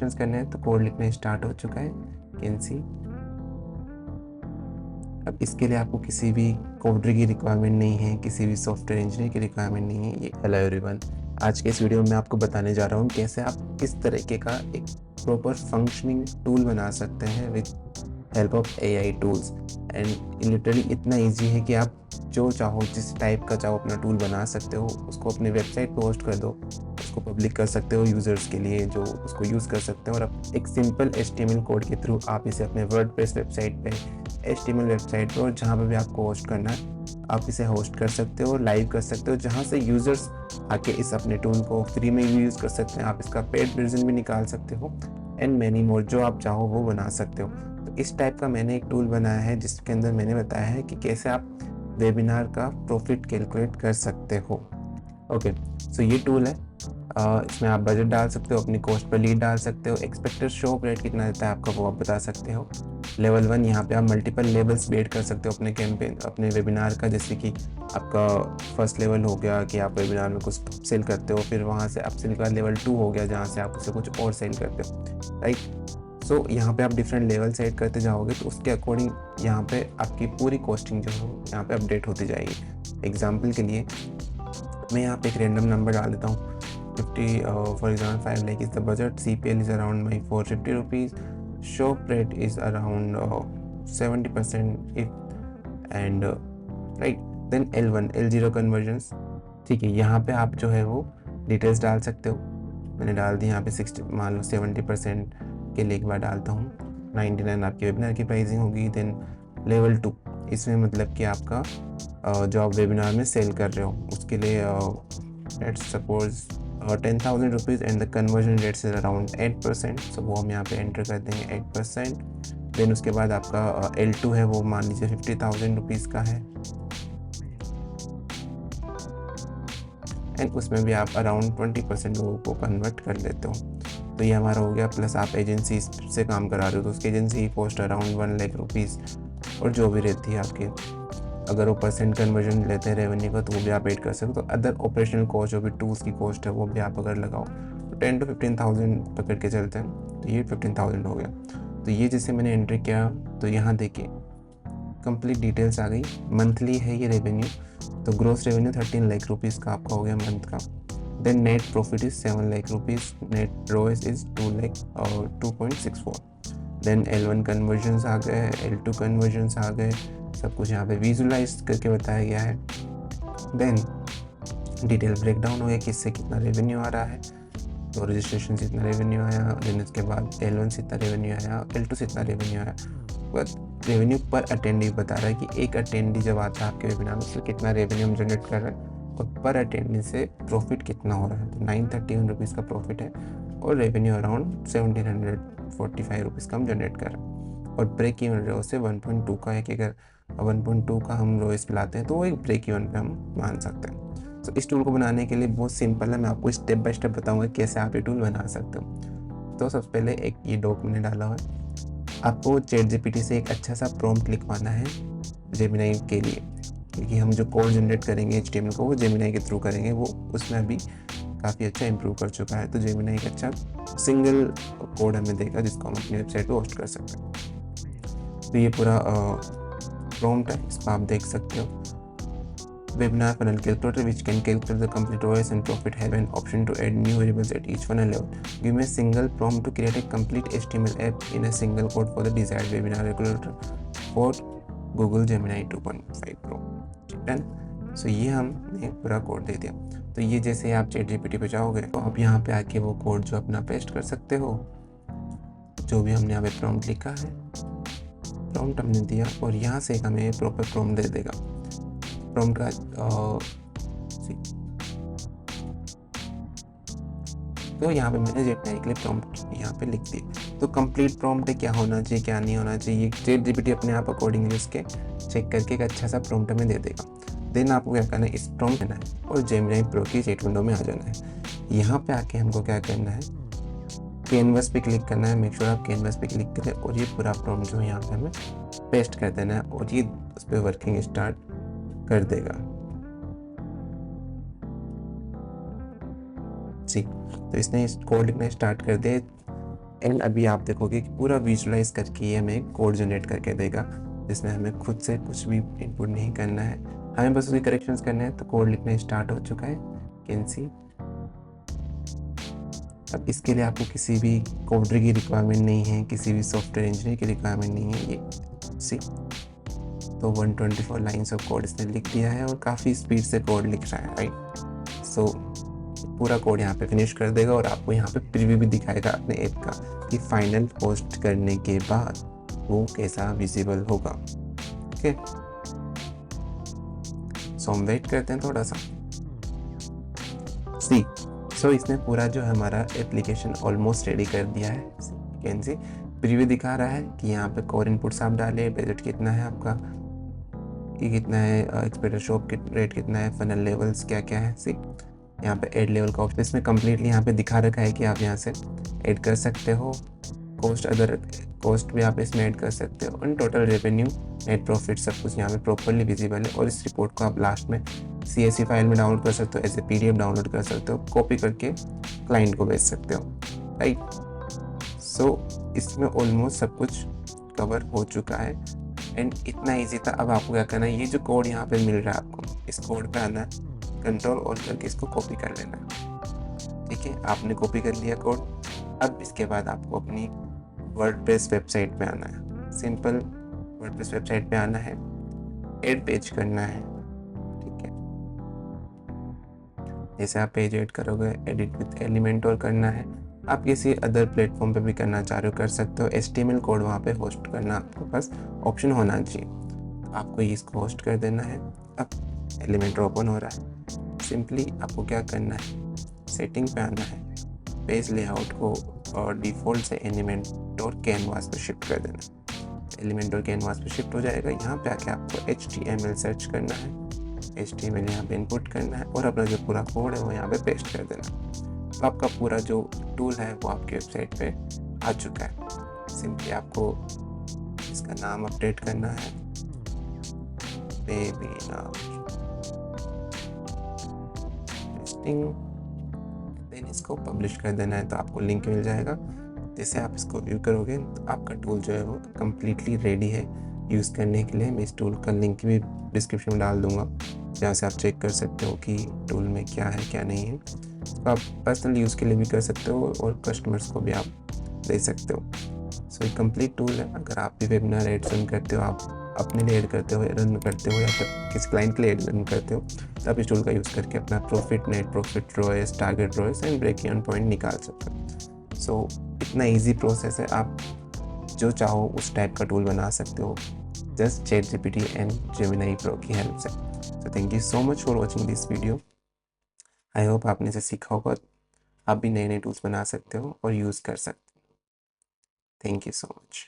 Operations करने हैं तो कोड लिखना स्टार्ट हो चुका है, कैन सी। अब इसके लिए आपको किसी भी कोडर की रिक्वायरमेंट नहीं है, किसी भी सॉफ्टवेयर इंजीनियर की रिक्वायरमेंट नहीं है। ये हेलो एवरीवन, आज के इस वीडियो में मैं आपको बताने जा रहा हूँ कैसे आप किस तरीके का एक प्रॉपर फंक्शनिंग टूल बना सकते हैं with help of AI tools. And literally इतना ईजी है कि आप जो चाहो, जिस टाइप का चाहो अपना टूल बना सकते हो, उसको अपने वेबसाइट पे होस्ट कर दो, उसको पब्लिक कर सकते हो यूज़र्स के लिए जो उसको यूज़ कर सकते हो, और एक सिंपल HTML कोड के थ्रू आप इसे अपने वर्डप्रेस वेबसाइट पे, HTML वेबसाइट पे, और जहाँ पे भी आपको होस्ट करना है आप इसे होस्ट कर सकते हो, लाइव कर सकते हो, जहाँ से यूज़र्स आके इस अपने टूल को फ्री में भी यूज़ कर सकते हैं। आप इसका पेड वर्जन भी निकाल सकते हो एंड मैनी मोर, जो आप चाहो वो बना सकते हो। तो इस टाइप का मैंने एक टूल बनाया है जिसके अंदर मैंने बताया है कि कैसे आप वेबिनार का प्रॉफिट कैलकुलेट कर सकते हो। ओके, सो ये टूल है। इसमें आप बजट डाल सकते हो, अपनी कॉस्ट पर लीड डाल सकते हो, एक्सपेक्टेड शो रेट कितना देता है आपका वो आप बता सकते हो। लेवल 1, यहाँ पे आप मल्टीपल लेवल्स बेट कर सकते हो अपने कैंपेन, अपने वेबिनार का। जैसे कि आपका फर्स्ट लेवल हो गया कि आप वेबिनार में कुछ सेल करते हो, फिर वहाँ से अपसेल का लेवल 2 हो गया जहाँ से आप उसे कुछ और सेल करते हो, राइट। सो यहाँ पे आप डिफरेंट लेवल सेट करते जाओगे तो उसके अकॉर्डिंग यहाँ पे आपकी पूरी कॉस्टिंग जो है यहाँ पे अपडेट होती जाएगी। एग्जाम्पल के लिए मैं यहाँ पे एक रैंडम नंबर डाल देता हूँ, 50 for example 5 lakh is the budget, CPL is around my 450 rupees, shop rate is around 70% if and right. Then L1 L0 conversions, ठीक है। यहाँ पे आप जो है वो डिटेल्स डाल सकते हो। मैंने डाल दी यहाँ पे 60, मान लो 70% के लिए एक बार डालता हूँ, 99 आपकी वेबिनार की प्राइसिंग होगी। देन लेवल 2, इसमें मतलब कि आपका जो आप वेबिनार में सेल कर रहे हो उसके लिए let's suppose 10,000 rupees and the conversion rate is around 8%, सो वो हम यहाँ पे एंटर कर देंगे 8%। देन उसके बाद आपका L2 है, वो मान लीजिए 50,000 रुपीज़ का है, एंड उसमें भी आप अराउंड 20% लोगों को कन्वर्ट कर लेते हो। तो ये हमारा हो गया। प्लस आप एजेंसी से काम करा रहे हो तो उसकी agency cost around 1 lakh rupees, और जो भी रहती है आपकी, अगर वो परसेंट कन्वर्जन लेते हैं रेवेन्यू का तो वो भी आप ऐड कर सकते हो। तो अदर ऑपरेशनल कॉस्ट जो भी टूल्स की कॉस्ट है वो भी आप अगर लगाओ तो 10 to 15,000 पकड़ के चलते हैं, तो ये 15,000 हो गया। तो ये जैसे मैंने एंट्री किया तो यहाँ देखिए कंप्लीट डिटेल्स आ गई। मंथली है ये रेवेन्यू, तो ग्रोस रेवेन्यू 13 लाख रुपीज़ का आपका हो गया मंथ का। Then net profit is 7 lakh rupees, net ROAS is 2 lakh और 2.64। देन L1 कन्वर्जन्स आ गए, L2 कन्वर्जन्स आ गए, सब कुछ यहाँ पे विजुलाइज करके बताया गया है। देन डिटेल ब्रेकडाउन हो गया किससे कितना रेवेन्यू आ रहा है, तो रजिस्ट्रेशन से इतना रेवेन्यू आया, देन इसके बाद L1 से इतना रेवेन्यू आया, L2 से इतना रेवेन्यू आया। बट रेवेन्यू पर अटेंडी बता रहा है कि एक अटेंडी जब आता है आपके वेबिनार में तो कितना रेवेन्यू हम जनरेट कर रहे हैं, और पर अटेंडी से प्रॉफिट कितना हो रहा है। तो 931 रुपीज़ का प्रॉफिट है और रेवेन्यू अराउंड 1745 रुपीज़ का हम जनरेट कर रहे हैं। और ब्रेक इवन रो से 1.2 का है कि अगर 1.2 का हम रोएस लाते हैं तो वो एक ब्रेक इवन पे हम मान सकते हैं। तो इस टूल को बनाने के लिए बहुत सिंपल है, मैं आपको स्टेप बाय स्टेप बताऊंगा कैसे आप ये टूल बना सकते हो। तो सबसे पहले एक ये डॉक मैंने डाला हुआ है, आपको ChatGPT से एक अच्छा सा प्रॉम्प्ट लिखवाना है जेमिनाई के लिए, क्योंकि हम जो कोड जनरेट करेंगे HTML को वो जेमिनाई के थ्रू करेंगे। वो उसमें अभी काफ़ी अच्छा इंप्रूव कर चुका है, तो जेमिनाई एक अच्छा सिंगल कोड हमें देगा जिसको हम अपनी वेबसाइट पे होस्ट कर सकते हैं। तो ये पूरा प्रॉम्प्ट है, इसको आप देख सकते हो। Webinar funnel calculator which can calculate the complete ROAS and profit, have an option to add new variables at each funnel level. Give me a single prompt to create a complete HTML app in a single code for the desired webinar calculator for Google Gemini 2.5 Pro. Done. सो ये हमने पूरा code दे दिया। तो ये जैसे आप ChatGPT पे जाओगे तो आप यहाँ पे आके वो कोड जो अपना पेस्ट कर सकते हो, जो भी हमने यहाँ पे प्रॉम्प्ट लिखा है, प्रॉम्प्ट हमने दिया और यहाँ से हमें प्रॉपर प्रॉम्प्ट दे देगा। प्रॉम्प्ट का तो यहाँ पे मैंने जेमिनी के लिए प्रॉम्प्ट यहाँ पे लिख दिया। तो कंप्लीट प्रॉम्प्ट क्या होना चाहिए क्या नहीं होना चाहिए, ChatGPT अपने आप अकॉर्डिंगली उसके चेक करके एक अच्छा सा प्रॉम्प्ट हमें दे देगा। देन आपको क्या करना है, इस प्रॉम्प्ट करना है और जेमिनी प्रो की चैट विंडो में आ जाना है। यहाँ पे आके हमको क्या करना है, कैनवस पे क्लिक करना है। मेक श्योर आप कैनवस पे क्लिक करें और ये पूरा प्रॉम्प्ट जो है यहाँ पे हमें पेस्ट कर देना है और ये उस पर वर्किंग स्टार्ट कर देगा। जी, तो इसने कोड लिखना स्टार्ट कर दिया। एंड अभी आप देखोगे कि पूरा विजुलाइज करके ये हमें कोड जनरेट करके देगा, जिसमें हमें खुद से कुछ भी इनपुट नहीं करना है, हमें बस उसके करेक्शंस करने हैं। तो कोड लिखना स्टार्ट हो चुका है, कैन सी। अब इसके लिए आपको किसी भी कोडर की रिक्वायरमेंट नहीं है, किसी भी सॉफ्टवेयर इंजीनियर की रिक्वायरमेंट नहीं है। ये सी तो 124 लाइन्स ऑफ कोड इसने लिख दिया है और काफ़ी स्पीड से कोड लिख रहा है, राइट। सो पूरा कोड यहाँ पे फिनिश कर देगा और आपको यहाँ पे प्रीव्यू भी दिखाएगा अपने ऐप का कि फाइनल पोस्ट करने के बाद वो कैसा विजिबल होगा। ओके, सो हम वेट करते हैं थोड़ा सा। सी सो इसने पूरा जो हमारा एप्लीकेशन ऑलमोस्ट रेडी कर दिया है। कैन सी प्रीव्यू दिखा रहा है कि यहाँ पे कोर इनपुट्स आप डाले, बजट कितना है आपका, कि कितना है, एक्सपेक्टेड शॉप रेट कितना है, फनल लेवल्स क्या क्या है। सी यहाँ पे ऐड लेवल का ऑप्शन इसमें कम्प्लीटली यहाँ पे दिखा रखा है कि आप यहाँ से ऐड कर सकते हो, कॉस्ट अदर कॉस्ट भी आप इसमें ऐड कर सकते हो, और टोटल रेवेन्यू, नेट प्रॉफिट, सब कुछ यहाँ पे प्रॉपरली विजिबल है। और इस रिपोर्ट को आप लास्ट में CSV फाइल में डाउनलोड कर सकते हो, एज ए PDF डाउनलोड कर सकते हो, कॉपी करके क्लाइंट को भेज सकते हो, राइट। सो इसमें ऑलमोस्ट सब कुछ कवर हो चुका है एंड इतना ईजी था। अब आपको क्या करना है, ये जो कोड यहाँ पे मिल रहा है आपको, इस कोड पे आना है, कंट्रोल ऑल करके इसको कॉपी कर लेना है। ठीक है, आपने कॉपी कर लिया कोड। अब इसके बाद आपको अपनी वर्डप्रेस वेबसाइट पे आना है, सिंपल वर्डप्रेस वेबसाइट पे आना है, ऐड पेज करना है। ठीक है, जैसे आप पेज ऐड करोगे, एडिट विद एलिमेंटोर करना है। आप किसी अदर प्लेटफॉर्म पे भी करना चाह रहे हो कर सकते हो, HTML कोड वहाँ पे होस्ट करना आपके पास ऑप्शन होना चाहिए, तो आपको इसको होस्ट कर देना है। अब एलिमेंटर ओपन हो रहा है, सिंपली आपको क्या करना है, सेटिंग पे आना है, पेज लेआउट को और डिफ़ॉल्ट से एलिमेंटोर कैनवास पे शिफ्ट कर देना। एलिमेंटोर कैनवास पे शिफ्ट हो जाएगा। यहाँ पे आके आपको HTML सर्च करना है, HTML यहाँ पे इनपुट करना है और अपना जो पूरा कोड है वो यहाँ पे पेस्ट कर देना। तो आपका पूरा जो टूल है वो आपकी वेबसाइट पे आ चुका है। सिंपली आपको इसका नाम अपडेट करना है, वेबिनार टेस्टिंग, देन इसको पब्लिश कर देना है, तो आपको लिंक मिल जाएगा। जैसे आप इसको व्यू करोगे तो आपका टूल जो है वो कम्प्लीटली रेडी है यूज़ करने के लिए। मैं इस टूल का लिंक भी डिस्क्रिप्शन में डाल दूँगा, जहाँ से आप चेक कर सकते हो कि टूल में क्या है क्या नहीं है। तो आप पर्सनल यूज़ के लिए भी कर सकते हो और कस्टमर्स को भी आप दे सकते हो। सो एक कंप्लीट टूल है। अगर आप भी वेबिनार एड रन करते हो, आप अपने लिए एड करते हो, रन करते हो या फिर किसी क्लाइंट के लिए एड रन करते हो, तो आप इस टूल का यूज़ करके अपना profit, net profit, ROAS, target ROAS and break even point निकाल सकते हो। सो इतना ईजी प्रोसेस है, आप जो चाहो उस टाइप का टूल बना सकते हो, just ChatGPT and Gemini Pro की हेल्प से। So thank you so much for watching this video. I hope आपने इसे सीखा होगा, आप भी नए नए टूल्स बना सकते हो और यूज़ कर सकते हो। Thank you so much.